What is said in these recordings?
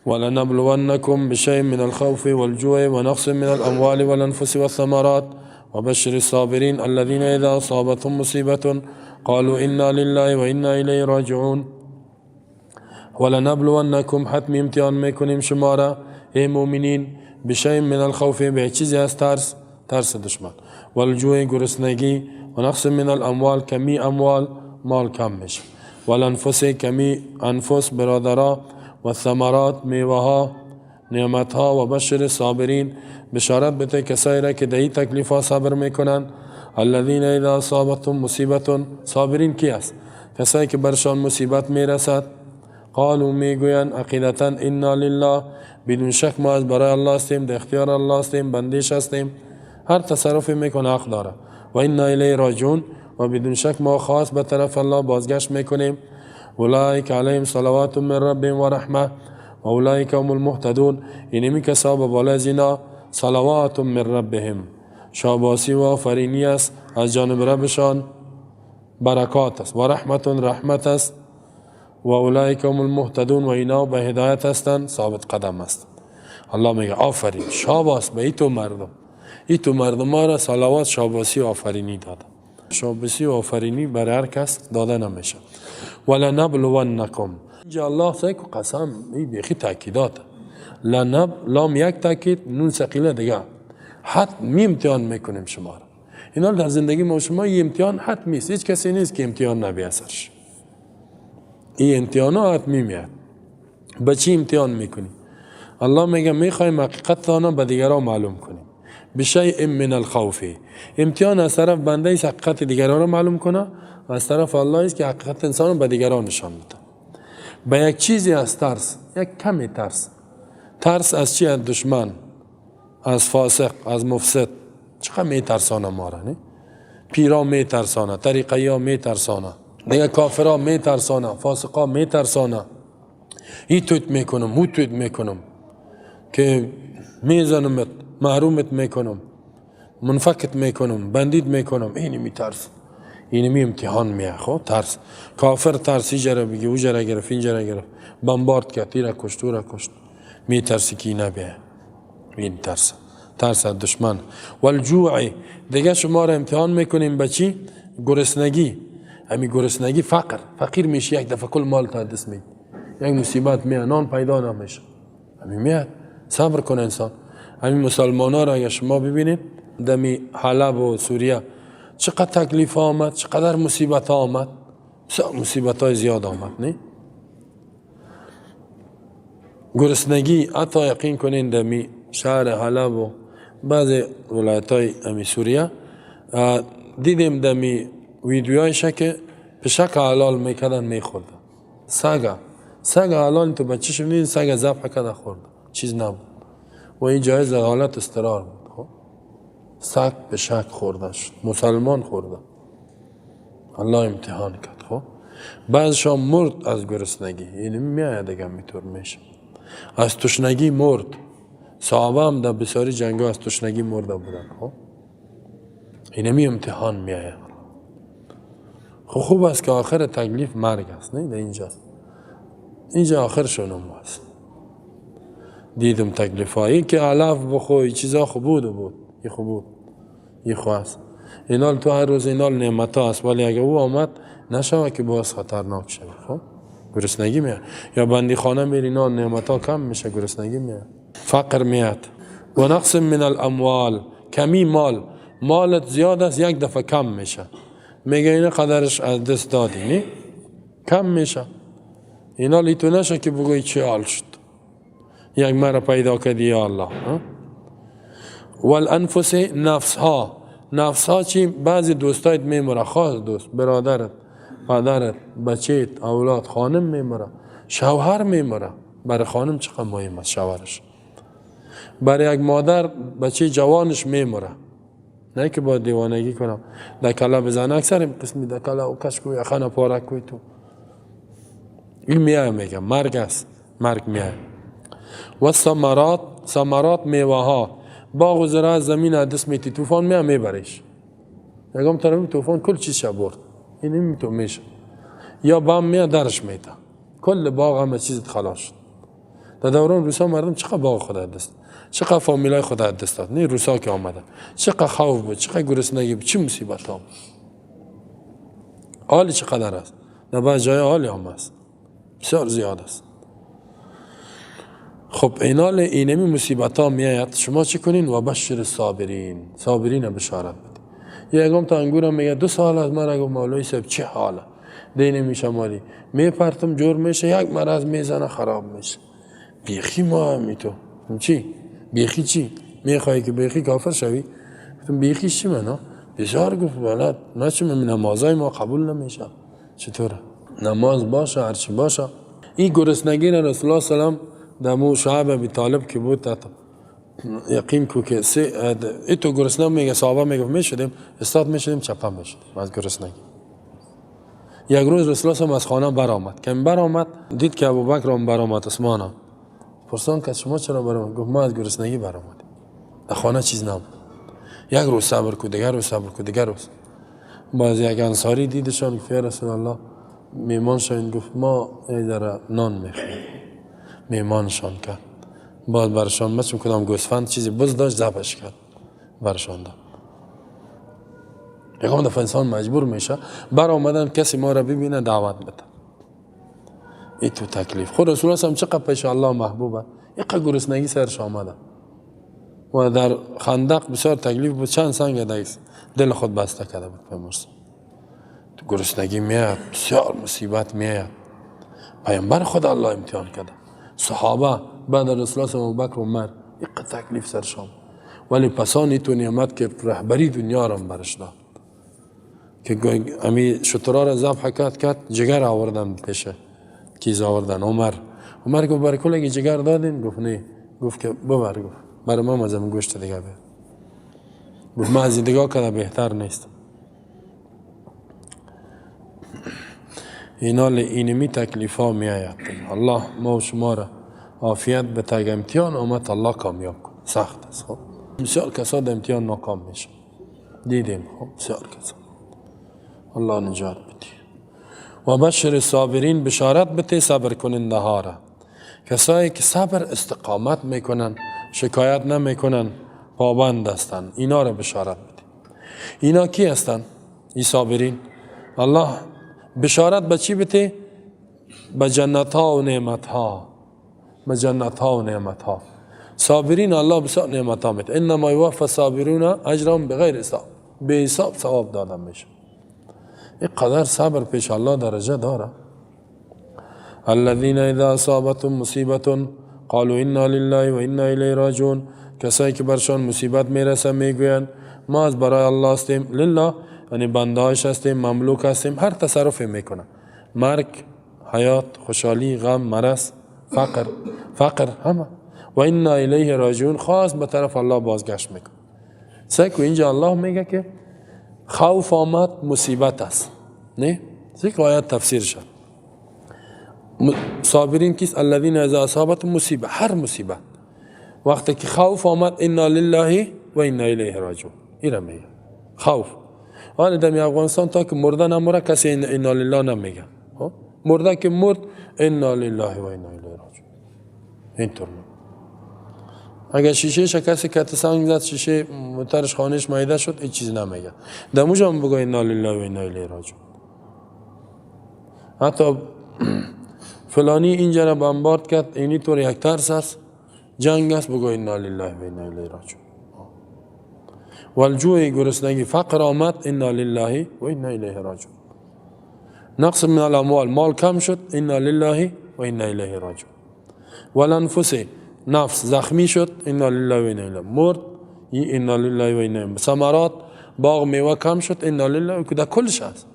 ولنبلونكم بشيء من الخوف والجوع ونقص من الأموال والأنفس والثمرات وبشر الصابرين الذين إذا أصابتهم مصيبة قالوا إنا لله وإنا إليه راجعون. ولنبلونكم حتمی امتحان میکنیم شما را ای مؤمنین بشیء من الخوف به چیزی از ترس دشمن، والجوع گرسنگی، و نقص من الاموال کمی اموال مال کم میشه، والانفس کمی انفس برادرها، و ثمرات میوه ها نعمت ها، و بشر صابرین بشارت بده کسایی را که دهی تکلیف ها صبر میکنن. الذین اذا اصابتهم مصیبت، صابرین کی است؟ کسایی که برشان مصیبت میرسد قالوا میگویند عقیدتا انا لله، بدون شک ما از برای الله هستیم، در اختیار الله هستیم، بندیش هستیم، هر تصرفی میکنه حق داره. و انا الیه راجعون، و بدون شک ما خاص به طرف الله بازگشت میکنیم. اولئک علیهم صلوات من ربهم و رحمه و اولئک هم المهتدون، اینمی کسا به بالای از اینا صلوات من ربهم شاباسی و آفرینی است از جانب ربشان، برکات است، و رحمت رحمت است، و اولئک هم المهتدون، و اینا به هدایت هستند، ثابت قدم است. الله میگه آفرین شاباس به ایتو مردم، ایتو مردم ها را صلوات شاباسی و آفرینی داده. شاباسی و آفرینی برای هر کس داده نمیشه. ولنبلونکم، اینجا الله سعی که قسم این بیخی تاکیدات، لام یک تاکید، نون ثقیله دیگه، حتمی امتحان میکنیم شما را. اینا در زندگی ما شما این امتحان حتمی است، هیچ کسی نیست که امتحان نبی اثرش. این امتحان ها حتمی میاد. به چی امتحان میکنی؟ الله میگه میخوایم حقیقت آنها به دیگران معلوم کنیم. بشیء من الخوف، امتحان از طرف بنده است حقیقت دیگران را معلوم کنه، و از طرف الله است که حقیقت انسان به دیگران نشان میده. به یک چیزی از ترس، یک کمی ترس از چی؟ از دشمن، از فاسق، از مفسد. چقدر میترسانه ما را، نه؟ پیرا میترسانه، طریقی ها میترسانه، دیگه کافرها میترسانه، فاسقا میترسانه. ای تویت میکنم، او تویت میکنم که میزنمت، محرومت میکنم، منفکت میکنم، بندید میکنم. اینی میترس، اینی می امتحان میه. خب ترس، کافر ترسی جره بگی، او جره گرفت، این جره گرفت، بمبارد کرد، تیره کشت، او را کشت، میترسی که نبیه. این ترس از دشمن. والجوع، دیگه شما را امتحان میکنیم به چی؟ گرسنگی. همین گرسنگی فقیر میشه، یک دفعه کل مال تا دست میگی، یک مصیبت میاد، نان پیدا نمیشه، همین میاد. صبر کن انسان. همین مسلمان ها را اگر شما ببینید دمی حلب و سوریه چقدر تکلیف آمد، چقدر مصیبت آمد، مصیبت های زیاد آمد، نه؟ گرسنگی حتی یقین کنین دمی شهر حلب و بعض ولایت های امی سوریه دیدیم دمی ویدیوهایش که پشک حلال میکردن میخوردن. سگ حلال تو بچه شدید، سگ ذبح کرده خورد، چیز نبود. و این جایز در حالت استقرار بود. خب سگ پشک خورده شد، مسلمان خورده، الله امتحان کرد. خب بعضشان مرد از گرسنگی، این میآید دیگه میطور میشه. از تشنگی مرد. صحابه هم در بسیاری جنگا از تشنگی مرده بودن. خب اینمی امتحان میآید. خب خوب است که آخر تکلیف مرگ است، نه؟ اینجا آخر شونم است. دیدم تکلیف هایی که علف بخوی چیزا خوب بود، این خوب است. اینال تو هر روز اینال نعمت ها است، ولی اگه او آمد نشوه که باز خطرناک شد. خب گرسنگی میاد، یا بندی خانه میری اینال نعمت ها کم میشه، گرسنگی میاد، فقر میاد. و نقص من الاموال، کمی مالت زیاد است یک دفعه کم میشه، میگه اینه قدرش از دست دادی، نه؟ کم میشه. اینا لیتو نشه که بگوی چی حال شد، یک مرا پیدا کردی یا الله. والانفس، نفس ها چی؟ بعضی دوستایت میمره، خاص دوست، برادرت، پدرت، بچیت، اولاد، خانم میمره، شوهر میمره. برای خانم چقدر مهم است شوهرش. برای یک مادر بچه جوانش میمره، نه که با دیوانگی کنم دکلا بزنه. اکثر این قسمی دکلا و کشکوی اخانه پارک کوی تو، این میاه میگه مرگ است، مرگ میاه. و ثمرات میوه ها، باغ و زراعت زمین دست میتی، طوفان میاه میبریش. یکم طرف طوفان کل چیز شب برد، این میتو میشه. یا بام میاه درش میته، کل باغ همه چیزت خلاص شد. در دوران روسا مردم چقدر باغ خود دست، چقدر فامیلای خود دست داد. نه روسا که آمده چقدر خوف بود، چقدر گرسنگی بود، چه مصیبت ها. حالی چقدر است؟ نه بعض جای حالی هم است، بسیار زیاد است. خب اینال اینمی مصیبت ها میآید، شما چه کنین؟ و بشر صابرین، صابرین بشارت بدید. یکم تا انگورم میگه 2 سال از من گفت مولوی صاحب چه حاله دینه میشه مالی میپرتم جور میشه، یک مرض میزنه خراب میشه. بیخی ما همی تو چی؟ بیخی چی؟ میخوایی که بیخی کافر شوی؟ گفتم بیخی چی منو؟ بسیار گفت ولد نه چه من نمازای ما قبول نمیشه. چطوره؟ نماز باشه هرچی باشه. این گرسنگی را رسول الله سلام دمو شعب ابی طالب که بود تا یقین کو که ایتو گرسنه میگه صحابه میگه میشدیم استاد میشدیم چپا میشدیم از گرسنگی. یک روز رسول الله از خانه برآمد، که برآمد دید که ابوبکر هم برآمد اسمانا. پرسان که شما چرا برآمد؟ گفت ما از گرسنگی برآمدیم، در خانه چیز نبود. یک روز صبر کو، دیگر روز صبر کو، دیگر روز. باز یک انصاری دیدشان که رسول الله میمان شاین، گفت ما ایدر نان میخوریم. میمانشان کرد، باز برشان مثل کدام گوسفند چیزی بز داشت ذبحش کرد برشان داد. یکم دفعه انسان مجبور میشه بر آمدن کسی ما را ببینه دعوت بده. این تو تکلیف خود رسول الله هم چقدر پیش الله محبوبه، یقدر گرسنگی سرش آمده و در خندق بسیار تکلیف بود، چند سنگ دل خود بسته کرده بود پیامبر. تو گرسنگی میاد، بسیار مصیبت میاد، پیامبر خود الله امتحان کرده. صحابه بعد رسول الله ابوبکر و عمر یقدر تکلیف سرش آمد، ولی پسانی تو نعمت که رهبری دنیا را برش داد که امی شترا را ذبح کرد جگر آوردن پیشه چیز آوردن. عمر گفت برای کلگی جگر دادین؟ گفت نه. گفت که ببر، گفت برای ما مزم گوشت دیگه بید. گفت ما از دیگه کده بهتر نیست. اینال اینمی تکلیف ها می آید. الله ما و شما را عافیت به تگ امتحان آمد، الله کامیاب کن. سخت است. خب بسیار کسا در امتحان ناکام میشه، دیدیم. خب بسیار کسا الله نجات بدی. و بشر صابرین بشارت بده صبر کننده ها را، کسایی که صبر استقامت میکنن، شکایت نمیکنن، پابند هستن، اینا را بشارت بده. اینا کی هستن؟ ای صابرین. الله بشارت به چی بده؟ به جنت ها و نعمت ها، به جنت ها و نعمت ها. صابرین الله بسیار نعمت ها میده. انما یوفی الصابرون اجرهم بغیر حساب، به حساب ثواب دادن میشه. این قدر صبر پیش الله درجه داره. الذين اذا اصابتهم مصیبت قالوا انا لله و انا الیه راجعون. کسایی که برشان مصیبت میرسه میگویند ما از برای الله هستیم، لله یعنی بندهاش هستیم، مملوک هستیم، هر تصرفی میکنه، مرگ، حیات، خوشحالی، غم، مرض، فقر همه. و انا الیه راجعون، خاص به طرف الله بازگشت میکنه. سیکو اینجا الله میگه که خوف آمد مصیبت است، نه؟ سیکو آیت تفسیر شد. صابرین کیست؟ الذین اذا اصابتهم مصیبه، هر مصیبت وقتی که خوف آمد انا لله و انا الیه راجعون. این میگه خوف. حالا در افغانستان تا که مرده نموره کسی انا لله نمیگه، مرده که مرد انا لله و انا الیه راجعون. اینطور اگر شیشه شکست کت سنگ زد، شیشه موترش خانهش مایده شد، هیچ چیز نمیگه. دموجا هم بگو انا لله و انا الیه راجعون. حتی فلانی اینجا را بمبارد کرد، اینی طور یک ترس است، جنگ است، بگو انا لله و انا الیه راجعون. والجوع گرسنگی، فقر آمد، انا لله و انا الیه راجعون. نقص من الاموال، مال کم شد، انا لله و انا الیه راجعون. والانفس، نفس زخمی شد، انا لله و انا الیه. مرد، انا لله و انا الیه. ثمرات باغ میوه کم شد، انا لله و کده کلش هست.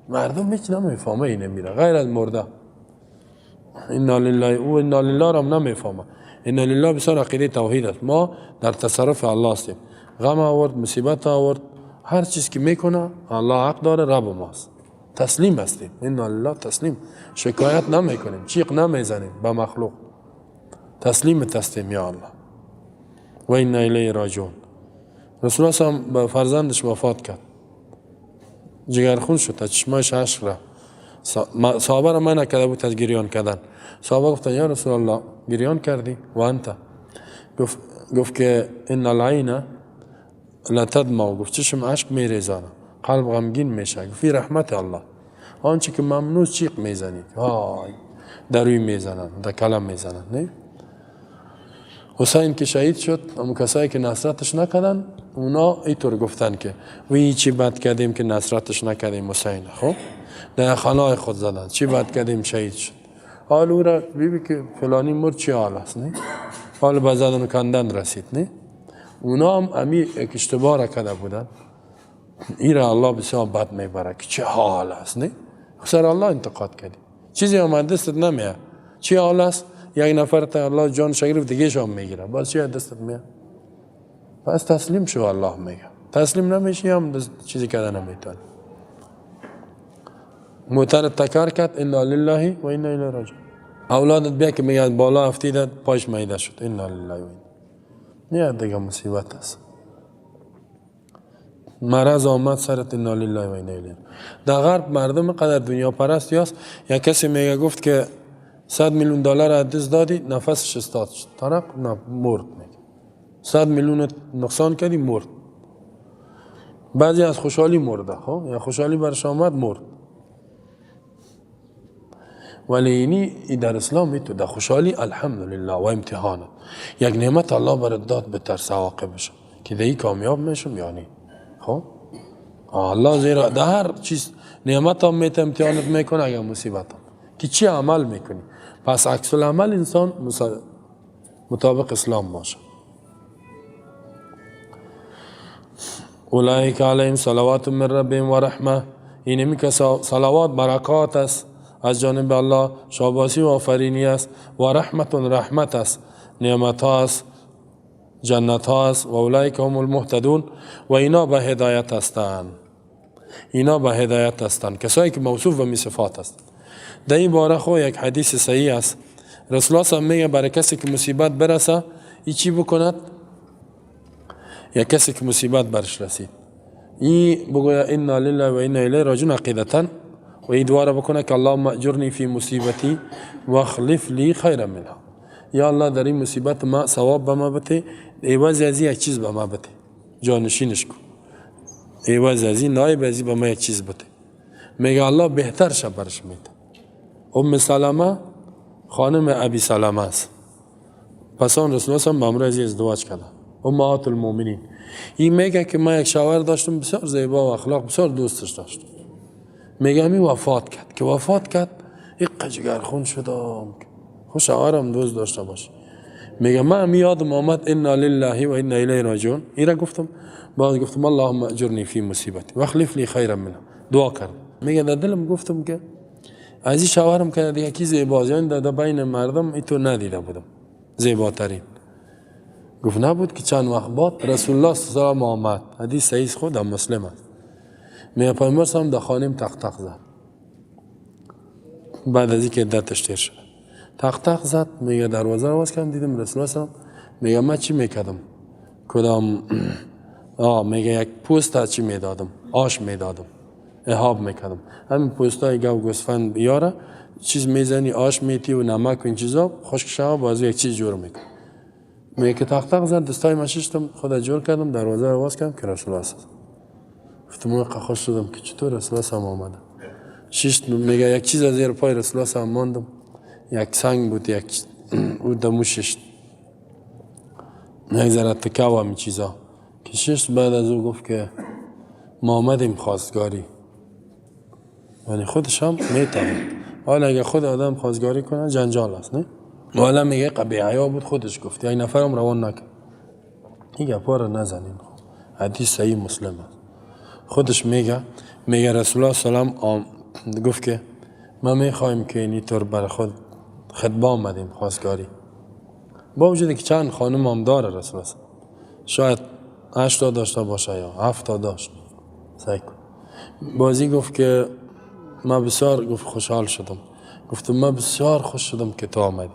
مردم هیچ نمیفهمه اینه میره غیر از مرده. انا لله و انا لله را نمیفهمه. انا لله بسیار عقیده توحید است. ما در تصرف الله هستیم. غم آورد، مصیبت آورد، هر چیز که میکنه الله حق داره، رب ماست. تسلیم هستیم. انا لله تسلیم، شکایت نمیکنیم، چیق نمیزنیم به مخلوق، تسلیم هستیم یا الله. و انا الیه راجعون. رسول الله هم به فرزندش وفات کرد، جگرخون شد، چشمایش اشک رفت. صحابه را منع کرده بود از گریان کردن. صحابه گفتن یا رسول الله گریان کردی و انت؟ گفت که ان العین لا تدمع، گفت چشم اشک میریزانه، قلب غمگین میشه، فی رحمت الله. آنچه که ممنوع چیق میزنی، های دروی میزنن، در کلم میزنن. نه حسین که شهید شد، اما کسایی که نصرتش نکردن اونا اینطور گفتن که وی چی بد کردیم که نصرتش نکردیم حسین. خب در خانه خود زدن چی بد کردیم شهید شد. حال او را بیبی که فلانی مرد چی حال است؟ نه حال به زدن و کندن رسید. نه اونا هم امی یک اشتباه را کرده بودن. این را الله بسیار بد میبره که چه حال است. نه سر الله انتقاد کردی، چیزی آمد دستت نمیاد، چی حال است؟ یک نفر تا الله جان شگرف دیگه شام میگیره، باز چی دستت میاد؟ پس تسلیم شو، الله میگه تسلیم نمیشی هم چیزی کردن نمیتونی. موتر تکر کرد انا لله و انا الیه راجعون. اولادت بیا که میگه بالا افتیدت پایش میده شد، انا لله و انا. نه دیگه مصیبت است. مرض آمد سرت، انا لله و انا الیه. در غرب مردم قدر دنیا پرستی است. یک کسی میگه گفت که 100 میلیون دلار از دست دادی نفسش استاد شد، طرف مرد. میگه 100 میلیون نقصان کردی مرد. بعضی از خوشحالی مرده، خب یا خوشحالی برش آمد مرد. ولی اینی در اسلام میتو در خوشحالی الحمدلله و امتحانه، یک نعمت الله برات داد به ترس عواقبش که دیگه کامیاب میشم یعنی. خب الله زیرا در هر چیز نعمت هم میت امتحانت میکنه، اگر مصیبت هم که چی عمل میکنی. پس عکس العمل انسان مطابق اسلام باشه. اولئک علیهم صلوات من ربهم و رحمه، اینمی که صلوات برکات است از جانب الله، شاباسی و آفرینی است، و رحمت است، نعمت ها است، جنت ها است. و اولئک هم المهتدون، و اینا به هدایت هستند. اینا به هدایت هستند کسایی که موصوف به می صفات است. در این باره خو یک حدیث صحیح است. رسول الله صلی میگه برای کسی که مصیبت برسه ای چی بکند؟ یا کسی که مصیبت برش رسید این بگویا انا لله و انا الیه راجعون عقیدتا، و این دعا را بکنه که اللهم اجرنی فی مصیبتی و اخلف لی خیرا منها. یا الله در این مصیبت ما ثواب به ما بده، عوض از یک چیز به ما بده، جانشینش کن، عوض از این نایب از به ما یک چیز بده. میگه الله بهتر شه برش میده. ام سلمه خانم ابی سلمه است. پس آن رسول الله صلی الله علیه و آله ازدواج کرد. امهات المؤمنین. این میگه که من یک شوهر داشتم بسیار زیبا و اخلاق، بسیار دوستش داشتم. میگه می وفات کرد. که وفات کرد یک جگرخون شدم. خود شوهرم دوست داشته باشه. میگه من یادم آمد انا لله و انا الیه راجعون. این را گفتم، بعد گفتم اللهم اجرنی فی مصیبتی و اخلف لی خیرا منها. دعا کردم. میگه در دلم گفتم که از این شوهرم که دیگه کی زیباست، یعنی در بین مردم اینطور ندیده بودم زیباترین. گفت نبود که چند وقت بعد رسول الله صلی الله علیه و آمد. حدیث صحیح خود هم مسلم است. میگه پیامبر صلی در خانم تق زد. بعد از اینکه عدتش تیر شد تق زد. میگه دروازه رو باز کردم دیدم رسول الله صلی الله علیه و میگه من چی میکردم؟ کدام میگه یک پوست چی میدادم؟ آش میدادم، اهاب میکردم. همین پوستای گاو گوسفند بیاره چیز میزنی، آش میتی و نمک و این چیزا خشک شوا بازو یک چیز جور میکنی. میگه که تق زد دستای من ششتم خدا جور کردم، دروازه رو باز کردم که رسول الله است. گفتم موقع خوش شدم که چطور رسول الله هم آمده. شش میگه یک چیز از زیر پای رسول الله هم ماندم، یک سنگ بود، یک او دمو ششت یک ذره تکه و همین چیزا که ششت. بعد از او گفت که ما آمدیم خواستگاری، یعنی خودش هم میتونه. حالا اگه خود آدم خواستگاری کنه جنجال است، نه؟ حالا میگه قبیح حیا بود خودش گفت، یک نفرم روان نکرد. این گپا رو نزنین. حدیث صحیح مسلم است. خودش میگه رسول الله صلی الله علیه و گفت که ما میخوایم که اینطور بر خود خطبه آمدیم خواستگاری. با وجودی که چند خانم هم داره رسول الله، شاید 8 تا داشته باشه یا 7 تا داشت. سعی کن. بازی گفت که ما بسیار گفت خوشحال شدم. گفتم ما بسیار خوش شدم که تو آمدی،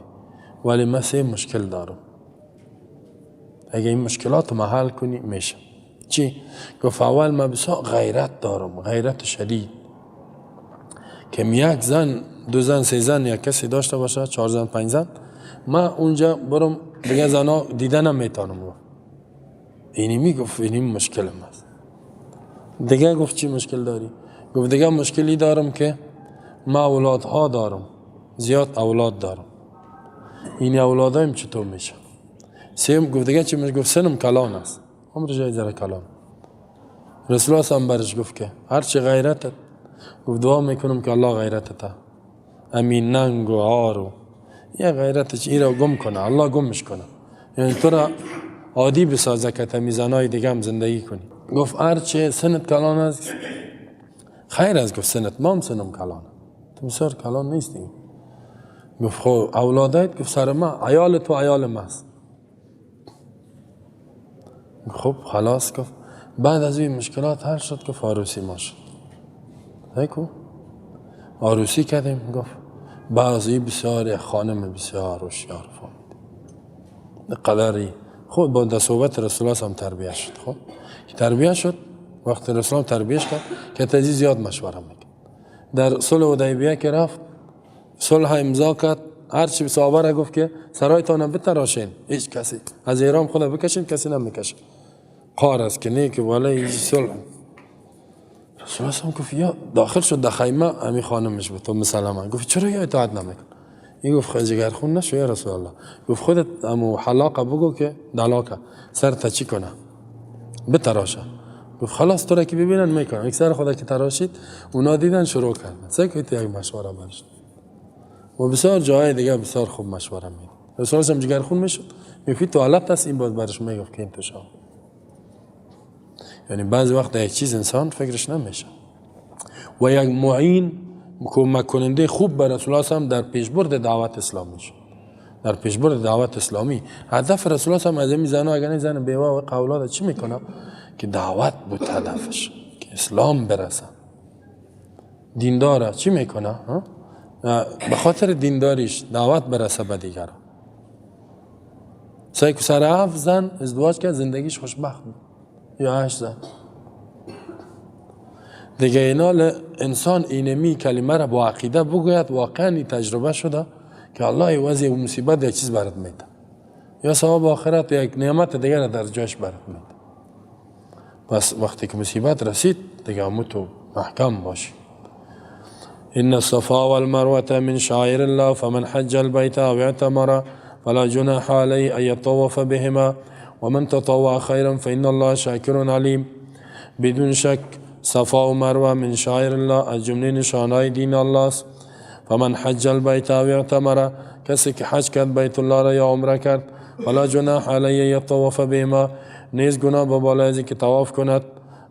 ولی من 3 مشکل دارم. اگه این مشکلات رو حل کنی میشه. چی؟ گفت اول من بسیار غیرت دارم، غیرت شدید، که یک زن 2 زن 3 زن یک کسی داشته باشه 4 زن 5 زن من اونجا برم دیگه زنا دیدن نمیتونم. اینی میگفت اینی مشکل است. دیگه گفت چی مشکل داری؟ گفت دیگه مشکلی دارم که ما اولادها دارم، زیاد اولاد دارم. این اولادایم چطور میشه؟ سیم گفت دیگه چی میشه؟ گفت سنم کلان است. عمر جای ذره کلان. رسول الله هم برش گفت که هر چی غیرتت، گفت دعا میکنم که الله غیرتت امین ننگ و عار و یه غیرتش ای را گم کنه، الله گمش کنه، یعنی تو را عادی بسازه که تا میزنای دیگه هم زندگی کنی. گفت هر چی سنت کلان است خیر است. گفت سنت ما هم سنم کلانه، تو بسیار کلان نیستی. گفت خب اولادایت؟ گفت سر ما عیال تو عیال ما است. خب خلاص. گفت بعد از این مشکلات حل شد که عروسی ما شد. دیکھو عروسی کردیم. گفت بعضی بسیار خانم بسیار هوشیار فهمید قدری خود با در صحبت رسول الله هم تربیه شد. خب تربیه شد وقت رسول الله تربیهش کرد که تازه زیاد مشوره میکرد. در صلح حدیبیه که رفت صلح امضا کرد، هر چی صحابه را گفت که سرایتان بتراشین، هیچ کسی از ایران خود بکشین، کسی نمیکشه، قار است که نه که والای صلح. رسول الله هم گفت یا داخل شد در خیمه همی خانمش بود تو مسلمه. گفت چرا یا اطاعت نمیکن؟ این گفت جگرخون نشو یا رسول الله. گفت خودت همو حلاقه بگو که دلاکه سر تا چی کنه بتراشه. گفت خلاص تو را که ببینن میکنن. یک سر خدا که تراشید اونا دیدن شروع کردن. سه که یک مشوره برشت و بسیار جای دیگه بسیار خوب مشوره میدن. رسول الله هم جگرخون میشد میفید توالت است این باز برش میگفت که این توشا. یعنی بعضی وقت یک چیز انسان فکرش نمیشه. و یک معین کمک کننده خوب بر رسول الله هم در پیشبرد دعوت اسلامی شد. در پیشبرد دعوت اسلامی هدف رسول الله هم از این زنا اگر زن بیوه و اولاد چی میکنه که دعوت بود هدفش که اسلام برسه. دینداره چی میکنه؟ به خاطر دینداریش دعوت برسه به دیگران. سعی که سر 7 زن ازدواج کرد زندگیش خوشبخت بود یا 8 زن دیگه. اینا انسان اینمی کلمه را با عقیده بگوید واقعا تجربه شده که الله وضع و مصیبت یک چیز برات میده یا ثواب آخرت یک نعمت دیگر را در جاش برات میده. پس وقتی که مصیبت رسید دیگه تو محکم باشی. ان الصفا والمروه من شعائر الله فمن حج البيت او اعتمر فلا جناح عليه ان يطوف بهما ومن تطوع خيرا فان الله شاكر عليم. بدون شک صفا و مروه من شعائر الله از جمله نشانهای دین الله است. فمن حج البيت او اعتمر کسی که حج کرد بیت الله را یا عمره کرد فلا جناح علیه یطوف بهما نیز گناه به بالای از که طواف کند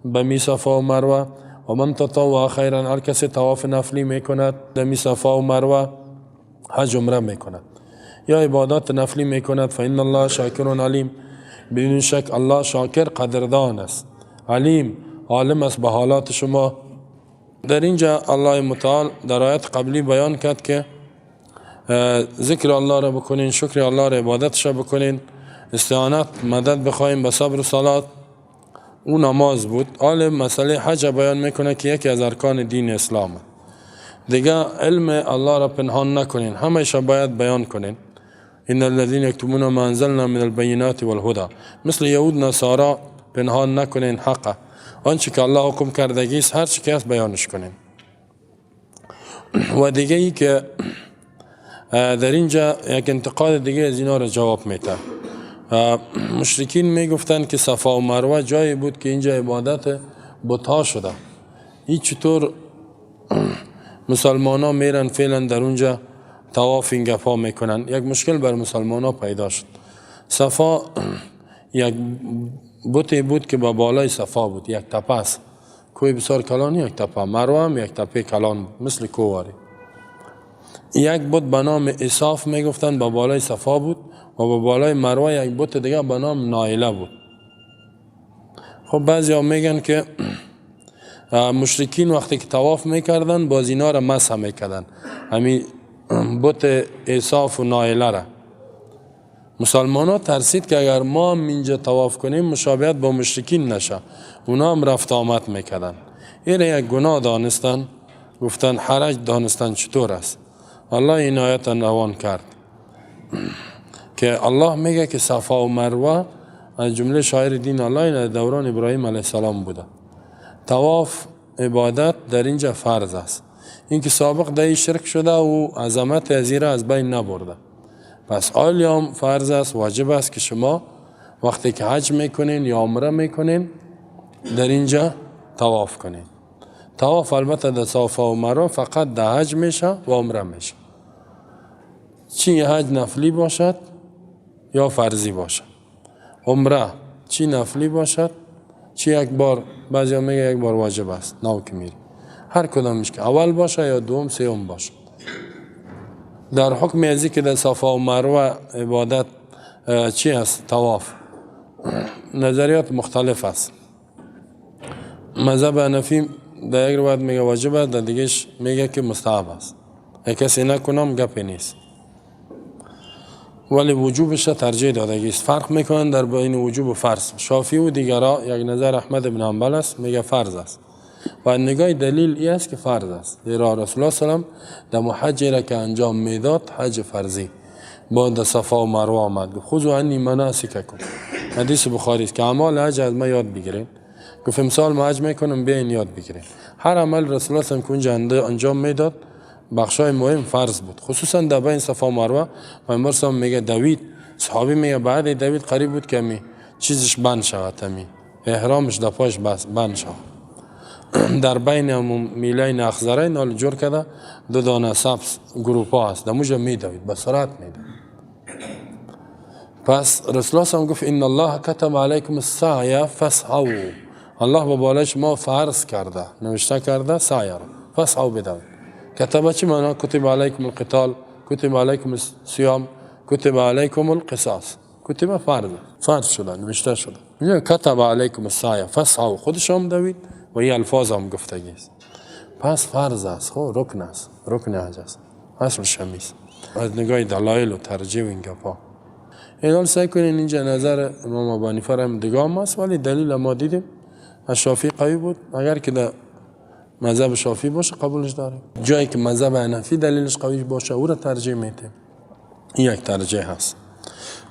به می صفا و مروه. و من تطوع خیرا هر کسی طواف نفلی میکند به می صفا و مروه حج عمره میکند یا عبادات نفلی میکند فإن الله شاکر علیم. بدون شک الله شاکر قدردان است، علیم عالم است به حالات شما. در اینجا الله متعال در آیت قبلی بیان کرد که ذکر الله را بکنین، شکر الله را عبادتش بکنین، استعانت مدد بخواین به صبر و صلات. اون نماز بود. حال مسئله حج بیان میکنه که یکی از ارکان دین اسلام. دیگه علم الله را پنهان نکنین، همیشه باید بیان کنین. ان الذين يكتمون ما انزلنا من البينات والهدى. مثل یهود نصارا پنهان نکنین حق، آنچه که الله حکم کردگی است هر چی که است بیانش کنین. و دیگه ای که در اینجا یک انتقاد دیگه از اینا را جواب میده. مشرکین میگفتن که صفا و مروه جایی بود که اینجا عبادت بت‌ها شده. این چطور مسلمان ها میرن فعلا در اونجا طواف این گپا میکنن؟ یک مشکل بر مسلمان ها پیدا شد. صفا یک بتی بود که با بالای صفا بود، یک تپه است، کوی بسیار کلانی یک تپه. مروه هم یک تپه کلان مثل کوواری. یک بت به نام اصاف میگفتن با بالای صفا بود و با بالای مروه یک بت دیگه به نام نایله بود. خب بعضی ها میگن که مشرکین وقتی که طواف میکردن باز اینا را مسح میکردن، همین بت اصاف و نایله را. مسلمان ها ترسید که اگر ما اینجا طواف کنیم مشابهت با مشرکین نشه، اونا هم رفت آمد میکردن. این یک گناه دانستن گفتن حرج دانستن چطور است. الله این آیت روان کرد که الله میگه که صفا و مروه از جمله شاعر دین الله این دوران ابراهیم علیه السلام بوده. طواف عبادت در اینجا فرض است. این که سابق در شرک شده و عظمت ازیره از بین نبرده. پس آلیام فرض است، واجب است که شما وقتی که حج میکنین یا عمره میکنین در اینجا طواف کنین. طواف البته در صفا و مروه فقط در حج میشه و عمره میشه. چی حج نفلی باشد یا فرضی باشد. عمره چی نفلی باشد چی یک بار، بعضی میگه یک بار واجب است نو که میری. هر کدامش که اول باشه یا دوم سوم باشه. در حکم ازی که در صفا و مروه عبادت چی است طواف نظریات مختلف است. مذهب حنفی در یک روایت میگه واجب است، در دیگهش میگه که مستحب است. کسی نکنم گپی نیست. ولی وجوبش ترجیح داده است. فرق میکنن در بین وجوب و فرض. شافعی و دیگرها یک نظر احمد بن حنبل است میگه فرض است. و نگاه دلیل ای است که فرض است. زیرا رسول الله سلام در حج را که انجام میداد حج فرضی با صفا و مروه آمد. خذوا عنی مناسککم. حدیث بخاری است که اعمال حج از ما یاد بگیرید. گفت امسال ما حج میکنم بیاین یاد بگیرید. هر عمل رسول الله سلام که اونجا انجام میداد بخشای مهم فرض بود، خصوصا در بین صفا و مروه. پیامبر صلی میگه دوید، صحابی میگه بعد دوید قریب بود که می چیزش بند شود، می احرامش در پاش بند شود. در بین میلین اخضرین نال جور کرده دو دانه سبز گروپا هست، در موجه می دوید به سرعت می دوید. پس رسول الله صلی گفت ان الله کتب علیکم السعی فاسعوا. الله به بالای شما فرض کرده، نوشته کرده سعی را، فاسعوا بدوید. کتبه چی معنی؟ کتب علیکم القتال، کتب علیکم الصیام، کتب علیکم القصاص. کتب فرض شده، نوشته شده. میگه کتب علیکم السعی فاسعوا، خودش هم دوید و این الفاظ هم گفتگی است. پس فرض است، خب رکن است، رکن حج است، اصل شمیس. از نگاه دلایل و ترجیح این گپا اینال سعی کنین اینجا نظر امام ابو حنیفه هم دیگه است، ولی دلیل ما دیدیم از شافعی قوی بود. اگر که در مذهب شافعی باشه قبولش داریم. جایی که مذهب حنفی دلیلش قوی باشه او را ترجیح میدیم. این یک ترجیح هست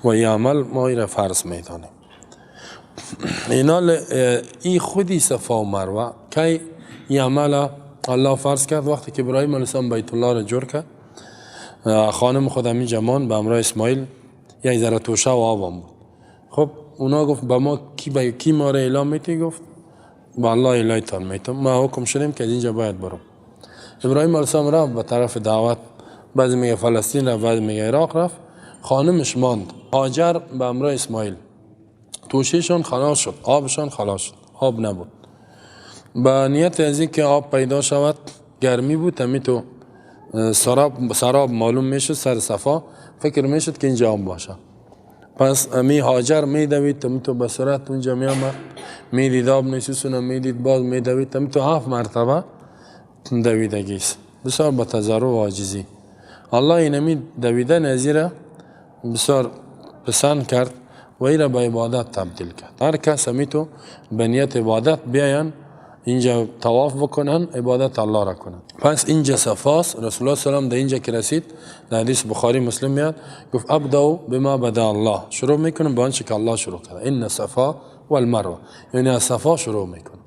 و این عمل ما این را فرض میدانیم. اینال این خودی صفا و مروه که این عمل الله فرض کرد وقتی که ابراهیم علیه السلام بیت الله را جور کرد. خانم خودم این جمان به همراه اسماعیل یک ذره توشه و آب بود. خب اونا گفت به ما کی ما را اعلام میتی؟ گفت با الله الهیتان میتم، ما حکم شدیم که از اینجا باید برم. ابراهیم علیه السلام رفت به طرف دعوت، بعضی میگه فلسطین رفت، بعضی میگه عراق رفت. خانمش ماند، هاجر به همراه اسماعیل. توشهشان خلاص شد، آبشان خلاص شد، آب نبود. با نیت از این که آب پیدا شود، گرمی بود، همی تو سراب معلوم میشد سر صفا، فکر میشد که اینجا آب باشه. پس امی هاجر میدوید تو به سرعت اونجا میامد، میدید آب نسوسونه، میدید باز میدوید تو 7 مرتبه دویدگیست. بسیار با تضرع و عاجزی الله اینمی دویده نظیره بسیار پسند کرد و ایره به عبادت تبدیل کرد. هر کس همی تو به نیت عبادت بیاین اینجا طواف بکنن، عبادت الله را کنن. پس اینجا صفاست. رسول الله سلام در اینجا که رسید در حدیث بخاری مسلم میاد گفت ابدأ بما بدا الله، شروع میکنم با آنچه که الله شروع کرده. این صفا و المروه، یعنی از صفا شروع میکنم.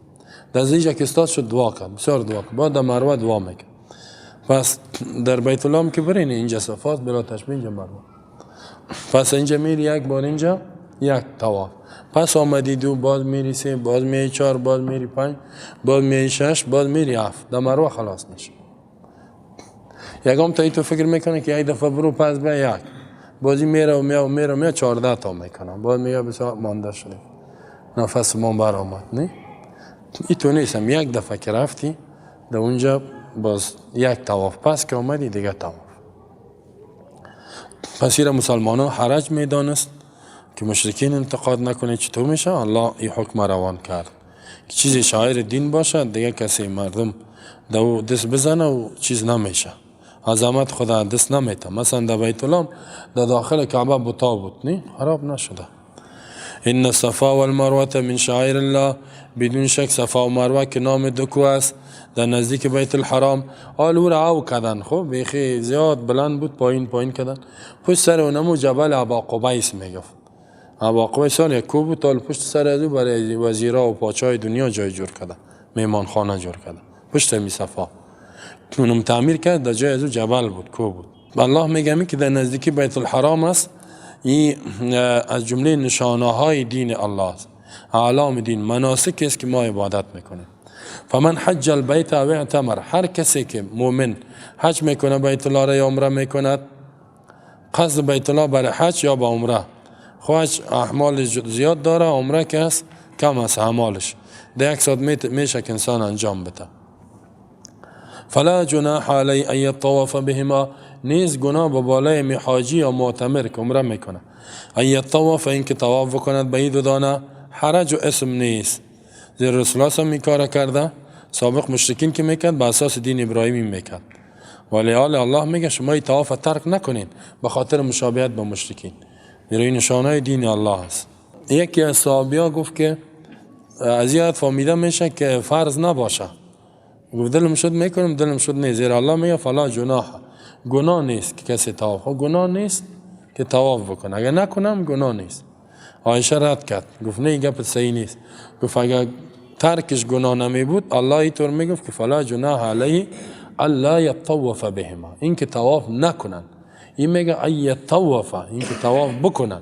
در اینجا که استاد شد دعا کرد، بسیار دعا کرد، بعد در مروه دعا میکنم. پس در بیت الله که برین اینجا صفاست بلا تشبیه اینجا مروه. پس اینجا میری یک بار اینجا یک طواف، پس آمدی دو، باز میری سه، باز میری 4، باز میری 5، باز میری 6، باز میری 7. در مروه خلاص میشه. یکم تا تو فکر میکنه که یک دفعه برو پس به یک، بازی میره و میره 14 تا میکنم، باز میگه بسیار مانده شده، نفس ما بر آمد. نه این تو نیستم، یک دفعه که رفتی در اونجا باز یک طواف، پس که آمدی دیگه طواف. پس این مسلمان ها حرج میدانست که مشرکین انتقاد نکنه. چطور میشه؟ الله این حکم روان کرد که چیزی شاعر دین باشه دیگه کسی مردم دو دست بزنه و چیز نمیشه، عظمت خدا دست نمیته. مثلا در بیت الله در داخل کعبه بتا بود، نه خراب نشده. ان الصفا والمروه من شعائر الله، بدون شک صفا و مروه که نام دو کوه است در نزدیک بیت الحرام. حال او را او کردن، خب بیخی زیاد بلند بود، پایین کردن. پشت سر اونمو جبل ابا قبیس میگفت. ابا قبیس یک کوه بود، تا پشت سر از او برای وزیرا و پاچای دنیا جای جور کردن، میمان خانه جور کردن پشت می صفا. اونم تعمیر کرد، در جای از او جبل بود، کوه بود. الله میگه که در نزدیکی بیت الحرام است. این از جمله نشانه های دین الله است، اعلام دین، مناسک است که ما عبادت میکنیم. فمن حج البیت و اعتمر، هر کسی که مؤمن حج میکنه بیت الله را یا عمره میکند، قصد بیت الله برای حج یا با عمره، خواهش احمال زیاد داره، عمره که است کم است احمالش، در یک ساعت میشه که انسان انجام بده. فلا جناح علی ان یطوف بهما، نیز گناه به بالای حاجی یا معتمر که عمره میکنه ان یطوف، این که طواف بکند به این دو دانه، حرج و اسم نیست. زیر رسول الله هم کار کرده، سابق مشرکین که میکرد به اساس دین ابراهیمی میکرد، ولی الله میگه شما این طواف ترک نکنین به خاطر مشابهت با مشرکین. این نشانه دین الله است. یکی از صحابیا گفت که از این فهمیده میشه که فرض نباشه، گفت دلم شد میکنم، دلم شد نه، زیرا الله میگه فلا جناح، گناه نیست که کسی طواف، گناه نیست که طواف بکنه، اگر نکنم گناه نیست. عایشه رد کرد، گفت نه گپ صحیح نیست. گفت اگر ترکش گناه نمی بود الله اینطور میگفت که فلا جناح علیه الا یطوف بهما، این که طواف نکنن. این میگه ای طواف، این که طواف بکنن،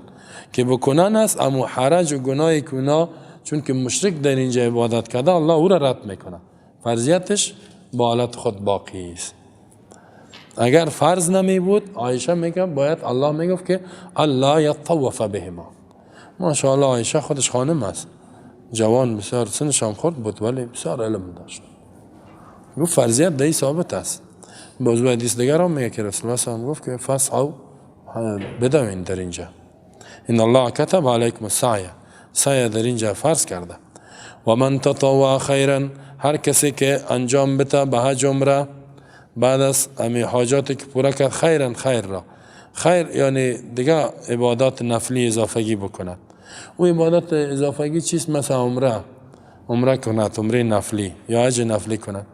که بکنن است اما حرج و گناه کنا، چون که مشرک در اینجا عبادت کرده الله او را رد میکنه، فرضیتش با حالت خود باقی است. اگر فرض نمی بود عایشه میگه باید الله میگفت که الله یطوف بهما. ماشاءالله عایشه خودش خانم است، جوان بسیار، سنش هم خورد بود ولی بسیار علم داشت. گفت فرضیت دایی ثابت است. موضوع حدیث دیگر هم میگه که رسول الله هم گفت که فسعوا بدوین در اینجا، ان الله کتب علیکم السعی، سعی در اینجا فرض کرده. و من تطوع خیرا، هر کسی که انجام بده به حج عمره بعد از امی حاجاتی که پورا کرد، خیرا خیر را، خیر یعنی دیگه عبادات نفلی اضافگی بکند. او عبادات اضافگی چیست؟ مثلا عمره کند، عمره نفلی یا حج نفلی کند.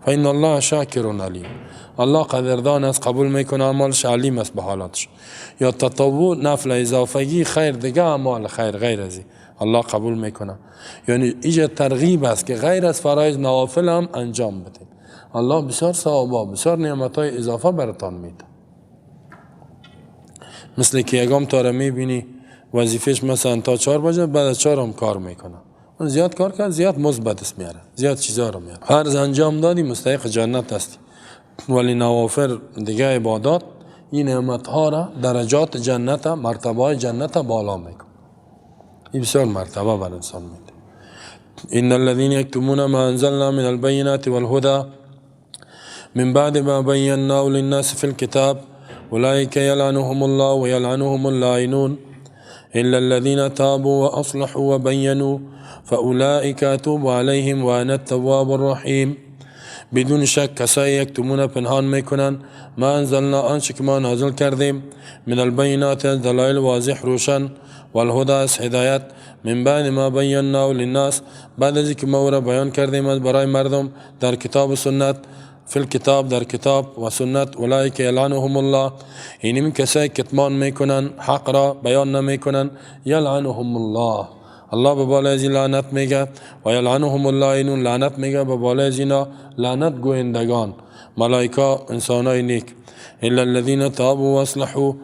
فإن الله شاکر علیم، الله قدردان است، قبول میکنه اعمالش، علیم است به حالاتش. یا تطوع نفل اضافگی خیر دیگه، اعمال خیر غیر از این الله قبول میکنه. یعنی اینجا ترغیب است که غیر از فرایض نوافل هم انجام بدید، الله بسیار ثواب بسیار نعمتهای اضافه براتان میده. مثل که یگام تا را میبینی وظیفش مثلا تا 4 بجه، بعد از 4 هم کار میکنه، اون زیاد کار کرد زیاد مثبت میاره، زیاد چیزا رو میاره، فرض انجام دادی مستحق جنت هستی. ولی نوافل دیگه عبادات این نعمت ها را، درجات جنت، مرتبه های جنت بالا میکنه، این بسیار مرتبه بر انسان میده. ان الذين يكتمون ما انزلنا من البينات والهدى من بعد ما بيناه للناس في الكتاب اولئك يلعنهم الله ويلعنهم اللاعنون الا الذين تابوا واصلحوا وبينوا فاولئك اتوب عليهم وانا التواب الرحيم. بدون شک کسایی یکتمون پنهان میکنن ما انزلنا، آنچه که ما نازل کردیم، من البینات، دلایل واضح روشن، والهدى از هدایت، من بعد ما بیناه للناس، بعد از اینکه ما را بیان کردیم برای مردم در کتاب و سنت، فی الکتاب در کتاب و سنت. اولئک یلعنهم الله، این کسایی کتمان میکنن حق را بیان نمیکنن، یلعنهم الله، الله به بالای از این لعنت میگه، و یلعنهم اللاعنون، لعنت میگه به بالای از اینا لعنت گویندگان، ملائکه، انسانای نیک. الا الذين تابوا واصلحوا،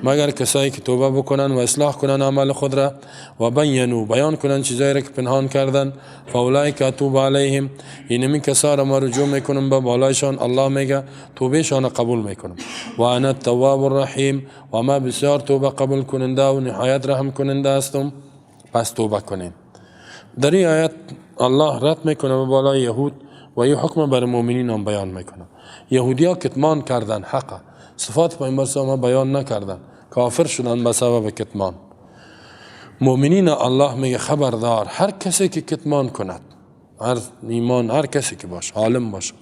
مگر کسایی که توبه بکنن و اصلاح کنن عمل خود را، و بینوا، بیان کنن چیزایی را که پنهان کردن، فاولئک اتوب علیهم، این کسا را ما رجوع میکنم به بالایشان، الله میگه توبهشان قبول میکنم، و انا التواب الرحیم، و ما بسیار توبه قبول کننده و نهایت رحم کننده هستم، پس توبه کنین. در این آیت الله رد میکنه به بالای یهود و این حکم بر مؤمنین هم بیان میکنه. یهودی ها کتمان کردن حق، صفات پیامبر صلی الله علیه و بیان نکردن، کافر شدن به سبب کتمان. مؤمنین الله میگه خبردار، هر کسی که کتمان کند، هر ایمان، هر کسی که باشه، عالم باشه،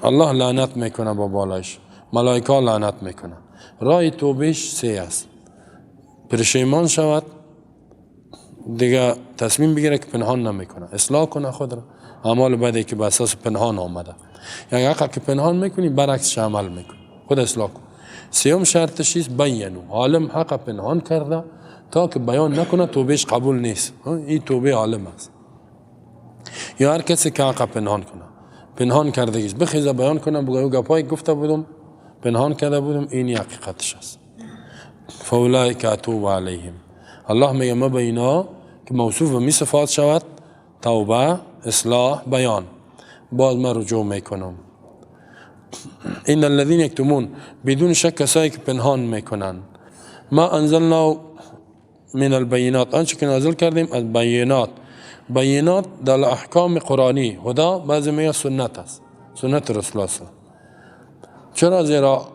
الله لعنت میکنه با بالایش، ملائکه لعنت میکنه. راه توبهش 3 است: پشیمان شود، دیگه تصمیم بگیره که پنهان نمیکنه، اصلاح کنه خود را. اعمال بدی که به اساس پنهان آمده، یعنی حقا که پنهان میکنی برعکسش عمل میکنی، خود اصلاح کن. سیوم شرطش است بینو، عالم حقا پنهان کرده تا که بیان نکنه توبهش قبول نیست، این توبه عالم است. یا هر کسی که حقا پنهان کنه، پنهان کردگیش بخیزه بیان کنه، بگه گپای گفته بودم پنهان کرده بودم، این حقیقتش است. فاولئک اتوب علیهم، الله میگه ما به اینا که موصوف به می صفات شود، توبه، اصلاح، بیان، باز من رجوع میکنم. این الذین یکتمون، بدون شک کسایی که پنهان میکنن، ما انزلنا من البینات، آنچه که نازل کردیم از بینات. بینات در احکام قرآنی، هدا بعضی میگه سنت است، سنت رسول الله. چرا؟ زیرا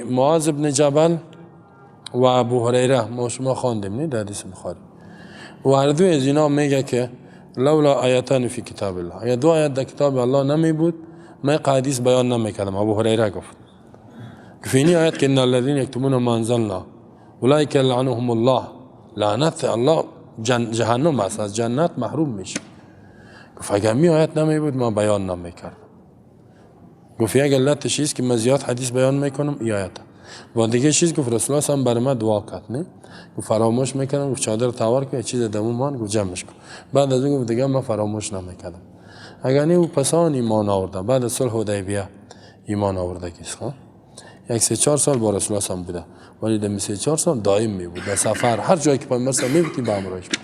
معاذ بن جبل و ابو هریره ما شما خواندیم نه در حدیث بخاری، و هر دو از اینا میگه که لولا آیتان فی کتاب الله، یا دو آیت در کتاب الله نمی بود من حدیث بیان نمیکردم. ابو هریره گفت فینی آیت که ان الذین یکتمون ما انزلنا اولئک لعنهم الله، لعنت الله جهنم است، از جنت محروم میشه. گفت اگر می آیت نمی بود ما بیان نمیکردم. گفت یک علتش است که من زیاد حدیث بیان میکنم این آیت. و دیگه چیز گفت رسول الله هم برای من دعا کرد، نه گفت فراموش میکردم، گفت چادر تاور که چیز دمو مان، گفت جمعش کن. بعد از اون گفت دیگه من فراموش نمیکردم. اگر نه او پسان ایمان آورده، بعد از صلح حدیبیه ایمان آورده کیست. یک 3-4 سال با رسول الله هم بوده، ولی در 3-4 سال دائم می بود، در سفر هر جایی که پیامبر صلی الله علیه و آله می بود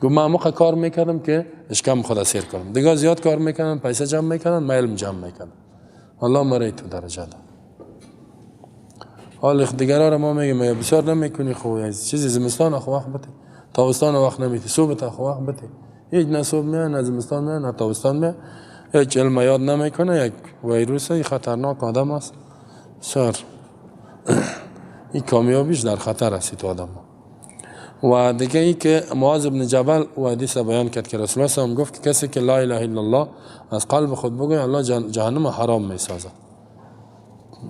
گفت من موقع کار میکردم که اشکم خود اسیر کنم، دیگه زیاد کار میکنن، پیسه جمع میکنن، من علم جمع میکنم. الله مرا تو درجه ده. حال دیگرها را ما میگیم بسیار نمیکنی، خو از چیزی زمستان خو وقت بده، تابستان وقت نمیتی، صبح تا خو وقت بده، هیچ نه صبح میاد نه زمستان میاد نه تابستان میاد، هیچ علم یاد نمیکنه. یک ویروس خطرناک آدم است، بسیار این کامیابیش در خطر است تو آدم. و دیگه ای که معاذ بن جبل و حدیث بیان کرد که رسول الله هم گفت که کسی که لا اله الا الله از قلب خود بگه الله جهنم حرام میسازه.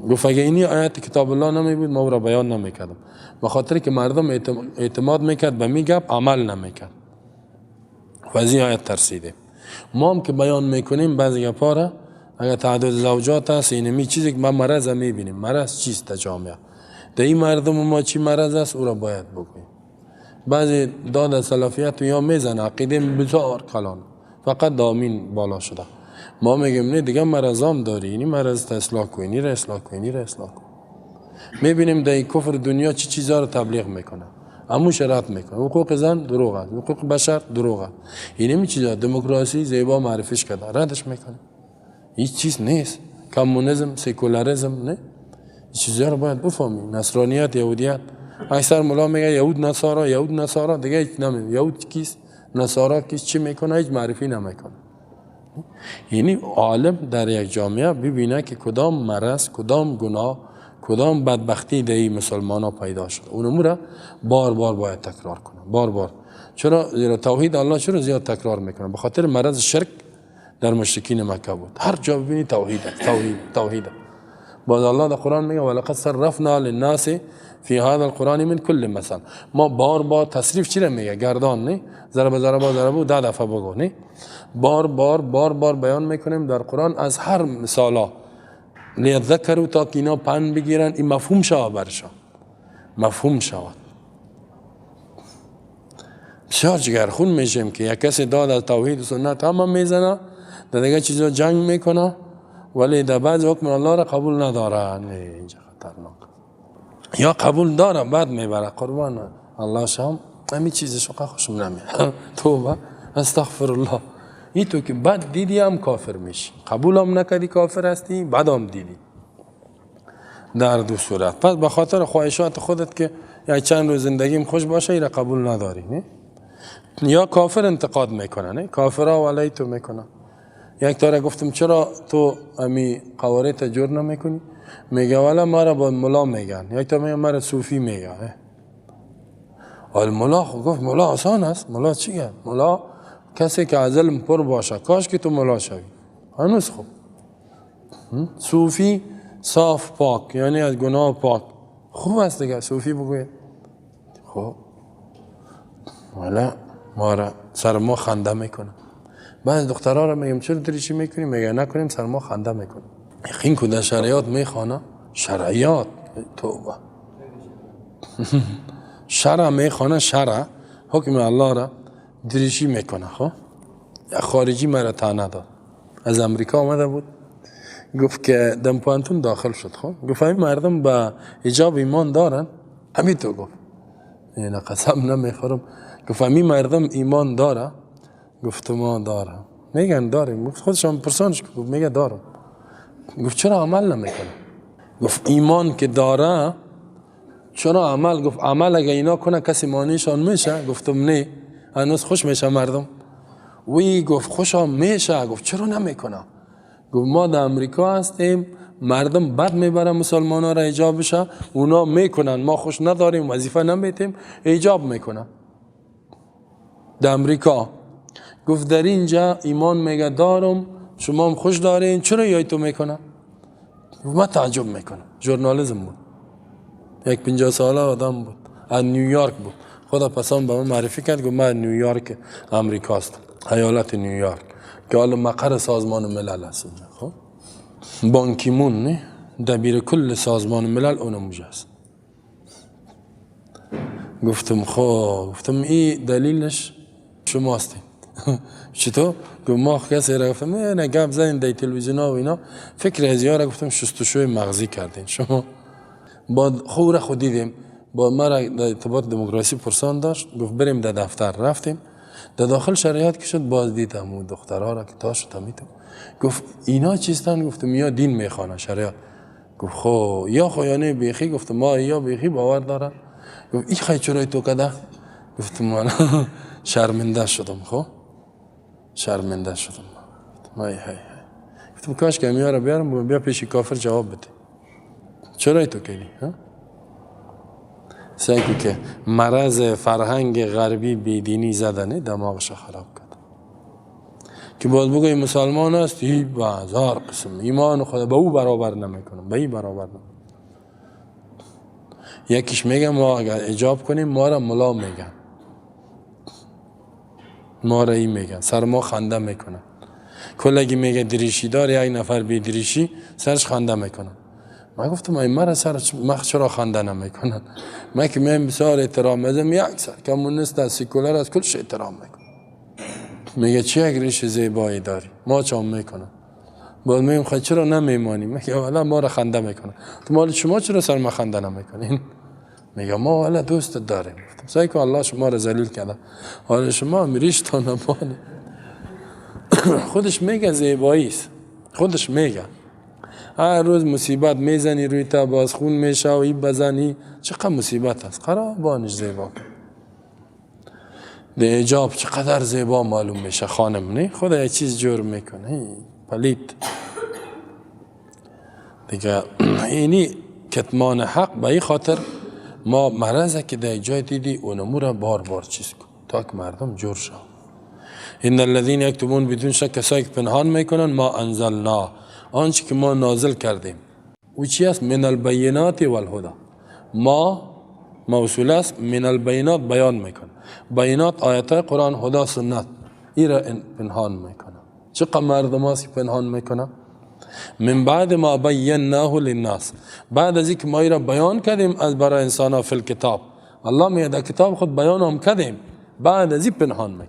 گفت اگه اینی آیت کتاب الله نمی بود ما را بیان نمیکردم، به خاطر که مردم اعتماد میکرد به می گپ عمل نمیکرد و از این آیت ترسیده. ما هم که بیان میکنیم بعضی گپا را، اگر تعدد زوجات هست اینمی چیزی که ما مرض میبینیم، مرض چیست در جامعه، در این مردم ما چی مرض است او را باید بگوییم. بعضی داد سلفیت یا میزن عقیده بسیار کلان، فقط دامین بالا شده. ما میگیم نه دیگه مرضام داری، اینی مرض اصلاح کنی، اینی را اصلاح کنی، اینی را اصلاح کن. میبینیم در کفر دنیا چی چیزا رو تبلیغ میکنه، همون شرط میکنه، حقوق زن دروغ است، حقوق بشر دروغ است، اینی چیزا دموکراسی زیبا معرفیش کرده ردش میکنه. هیچ چیز نیست، کمونیسم، سکولاریسم نه، چیزا رو باید بفهمی. نصرانیت، یهودیت، اکثر مولا میگه یهود نصارا، یهود نصارا، دیگه هیچ نمیدونه یهود کیست، نصارا کیست، چی میکنه، هیچ معرفی نمیکنه. یعنی عالم در یک جامعه ببینه که کدام مرض، کدام گناه، کدام بدبختی در این مسلمان ها پیدا شد، اونمو را بار بار باید تکرار کنه، بار بار. چرا؟ زیرا توحید الله چرا زیاد تکرار میکنه؟ به خاطر مرض شرک در مشرکین مکه بود، هر جا ببینی توحید، توحید، توحید. باز الله در قرآن میگه ولقد صرفنا للناس فی هذا القرآن من کل مثل. ما بار بار تصریف چی میگه؟ گردان نه، ضرب ضرب ضرب 10 دفعه بگو نه، بار بار بیان میکنیم در قرآن از هر مثالا، لیذکروا تا که اینا پند بگیرن، این مفهوم شود برشان، مفهوم شود. بسیار جگرخون میشیم که یک کسی داد از توحید و سنت هم میزنه، در دیگه چیزا جنگ میکنه، ولی در بعض حکم الله را قبول نداره. نه اینجا خطرناک، یا قبول داره بعد میبره قربان الله شام، همین چیزشو خوشم نمیاد. توبه استغفر الله. این تو که بعد دیدی هم کافر میشی، قبول هم نکردی کافر هستی، بعد هم دیدی، در دو صورت. پس به خاطر خواهشات خودت که یک چند روز زندگیم خوش باشه اینا قبول نداری نه؟ یا کافر انتقاد میکنه نه، کافرها ولی تو میکنه. یک طوره گفتم چرا تو امی قوارت جور نمیکنی؟ میگه والا ما را با ملا میگن، یک طوره میگه ما را صوفی میگه. ملا گفت ملا آسان است، ملا چی گه؟ ملا کسی که از علم پر باشه، کاش که تو ملا شوی، هنوز خوب. صوفی صاف پاک، یعنی از گناه پاک، خوب است دیگه صوفی بگوید. خب والا ما را سر ما خنده میکنه. بعض دخترها را میگم چرا دریچی میکنیم؟ میگه نکنیم سر ما خنده میکنه. یقین که در شریعت میخوانه، شرعیات توبه شرع میخوانه، شرع حکم الله را دریچی میکنه. خب یک خارجی مرا طعنه داد، از امریکا آمده بود، گفت که دم پانتون داخل شد. خب گفت این مردم با حجاب ایمان دارن؟ همین تو گفت این قسم نمیخورم. گفت این مردم ایمان داره؟ گفت ما دارم. میگن داریم. گفت خودشان پرسانش. گفت میگه دارم. گفت چرا عمل نمیکنه؟ گفت ایمان که داره چرا عمل؟ گفت عمل اگه اینا کنه کسی مانیشان میشه؟ گفتم نه، هنوز خوش میشه مردم. وی گفت خوشم میشه. گفت چرا نمیکنه؟ گفت ما در امریکا هستیم، مردم بد میبرن مسلمان ها را حجاب بشه، اونا میکنن، ما خوش نداریم، وظیفه نمیتیم، حجاب میکنن در امریکا. گفت در اینجا ایمان میگه دارم، شما هم خوش دارین، چرا یای تو میکنن؟ گفت من تعجب میکنم. ژورنالیسم بود، یک 50 ساله آدم بود، از نیویورک بود. خدا پسان به من معرفی کرد. گفت من نیویورک امریکا هستم، ایالت نیویورک که حالا مقر سازمان ملل هست اونجا. خب بانکیمون نه دبیر کل سازمان ملل اونجا است. گفتم خب، گفتم این دلیلش شما هستین. چطور؟ گفت ما کسی را گفتم نه گپ زدین در تلویزیون ها و اینا، فکر از یارا گفتم شستشوی مغزی کردین شما. بعد خود را خود دیدیم، با ما را در ارتباط دموکراسی پرسان داشت، گفت بریم در دفتر. رفتیم در داخل شریعت که شد، باز دیدم اون دخترها را که تا شد میتونم. گفت اینا چیستن؟ گفتم یا دین میخوانه شریعت. گفت خو یا خویانه بیخی. گفتم ما یا بیخی باور داره. گفت این خیلی چرای تو کده؟ گفتم من شرمنده شدم. خب شرمنده شدم. های گفتم کاش که امیارا بیارم بیا پیشی کافر جواب بده، چرای تو کلی؟ سعی که مرض فرهنگ غربی بیدینی زدنه دماغش خراب کرد. که باز بگوی مسلمان است، هی با هزار قسم ایمان خدا به او برابر نمیکنم، به این برابر نمیکنم. یکیش میگه ما اگر حجاب کنیم ما را ملا میگن، ما را این میگن، سر ما خنده میکنن. کلگی میگه دریشی دار، یک نفر بی دریشی سرش خنده میکنن. من گفتم این مرا سر مخ چرا خنده نمیکنن؟ من که من بسیار احترام میدم، یک سر کمونیست از سیکولر از کلش احترام میکنم. میگه چی یک ریش زیبایی داری؟ ما چام میکنم. باید میگم خیلی چرا نمیمانی؟ میگه والا ما را خنده میکنن. تو مال شما چرا سر ما خنده نمیکنین؟ میگه ما والا دوست داریم. گفتم سعی که الله شما را ذلیل کرده، حالا شما میریش تا نمانی. خودش میگه زیبایی است، خودش میگه هر روز مصیبت میزنی روی تا، باز خون میشه و این بزنی، چقدر مصیبت است. خرابانش زیبا ده حجاب چقدر زیبا معلوم میشه خانم، نه خدا یک چیز جور میکنه پلیت دیگه. اینی کتمان حق به این خاطر ما مرضه که در جای دیدی اونمو را بار بار چیز کن تا که مردم جور شد. این الذین یکتمون بدون شک کسایی که پنهان میکنن ما انزلنا، آنچه که ما نازل کردیم. او چی است؟ من البینات والهدى. ما موصول است، من البینات بیان میکنه، بینات آیات قرآن، هدا سنت، این را پنهان میکنه. چقدر مردم هست که پنهان میکنه؟ من بعد ما بیناه للناس، بعد از اینکه ما این را بیان کردیم از برای انسان ها فی الکتاب. الله میگه در کتاب خود بیان هم کردیم، بعد از این پنهان میکنه.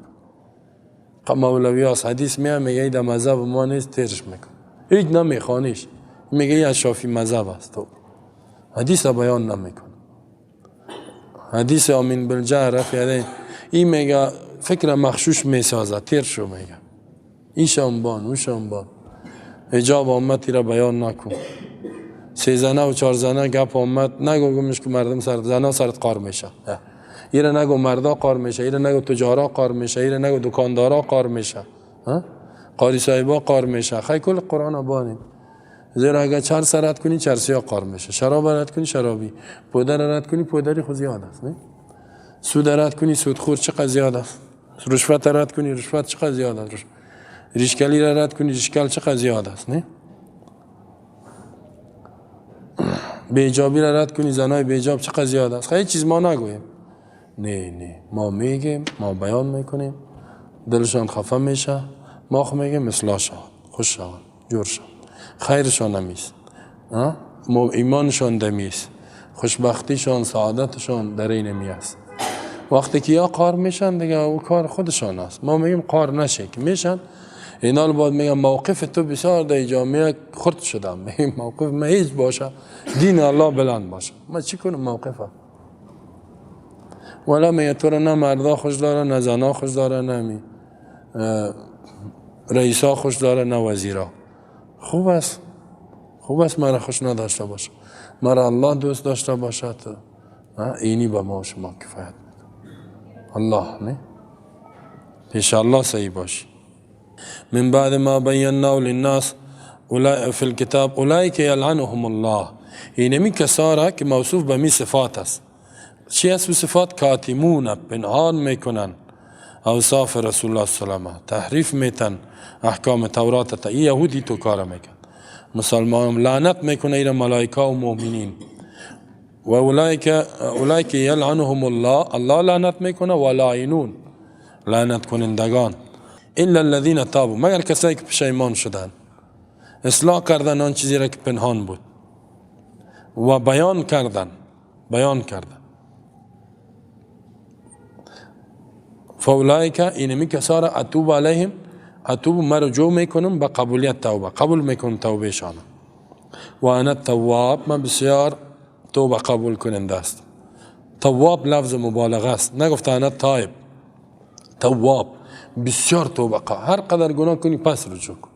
مولوی هست حدیث میگه در مذهب ما نیست، تیرش میکنه، هیچ نمیخوانیش، میگه از شافی مذهب است. تو حدیث بیان نمیکنه. حدیث آمین بالجهر رفیده این میگه فکر مخشوش میسازه، تیر شو میگه این شنبان او شنبان. حجاب آمدی را بیان نکن، 3 زنه و 4 زنه گپ آمد نگو گمش که مردم زنه سرت قار میشه، ایره نگو مردا قار میشه، ایره نگو تجارا قار میشه، ایره نگو دکاندارا قار میشه، قاری صاحبا قار میشه. خیلی کل قرآن بانید. زیرا اگر چهار سرت کنی چرسیا قار میشه، شراب رد کنی شرابی، پودر رد کنی پودری خود زیاد است، نه؟ سود رد کنی سودخور چقدر زیاد است، رشوت رد کنی رشوت چقدر زیاد است، ریشکلی را رد کنی ریشکل چقدر زیاد است، نه؟ بیجابی را رد کنی زنای بیجاب چقدر زیاد است. خیلی چیز ما نگویم، نه ما میگیم، ما بیان میکنیم، دلشان خفه میشه، ما خو میگیم اصلاح شود، خوش شود، جور شود، خیرشان نمیست، ایمانشان دمیست، خوشبختیشان، سعادتشان در این میست. وقتی که یا قار میشن دیگه او کار خودشان است. ما میگیم قار نشه که میشن، اینال بعد میگم موقف تو بسیار در جامعه خرد شدم. میگم موقف ما هیچ باشه، دین الله بلند باشه، ما چی کنم موقفه؟ ولی میگه تو را نه مردا خوش داره، نه زنا خوش داره، نه رئیسا خوش داره، نه وزیرا. خوب است مرا خوش نداشته باشه، مرا الله دوست داشته باشه، اینی به ما شما کفایت الله نه پیش الله صحیح باشی. من بعد ما بینا للناس فی الكتاب اولئک یلعنهم الله. اینمی کساره که موصوف به می صفات است. چی است صفات؟ کاتمون، پنهان میکنن اوصاف رسول الله صلی الله علیه و تحریف میتن احکام تورات تا. یهودی تو کار میکن، مسلمان لعنت میکنه اینا ملائکه و مؤمنین. و اولئک یلعنهم الله، الله لعنت میکنه، و لاعنون، لعنت کنندگان. الا الذين تابوا، مگر کسایی که پشیمان شدن، اصلاح کردن آن چیزی را که پنهان بود و بیان کردن. فاولئک، اینمی کسا را اتوب علیهم، اتوب مرجو میکنم به قبولیت توبه، قبول میکنم توبه شان. و انا التواب، من بسیار توبه قبول کننده است. تواب لفظ مبالغه است، نگفت انا تائب، تواب بسیار توبه، هر قدر گناه کنی پس رجوع کن،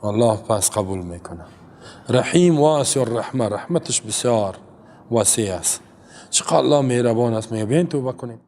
الله پس قبول میکنه. رحیم واسع الرحمه، رحمتش بسیار واسع است. چقدر الله مهربان است. میگه بین توبه کنیم.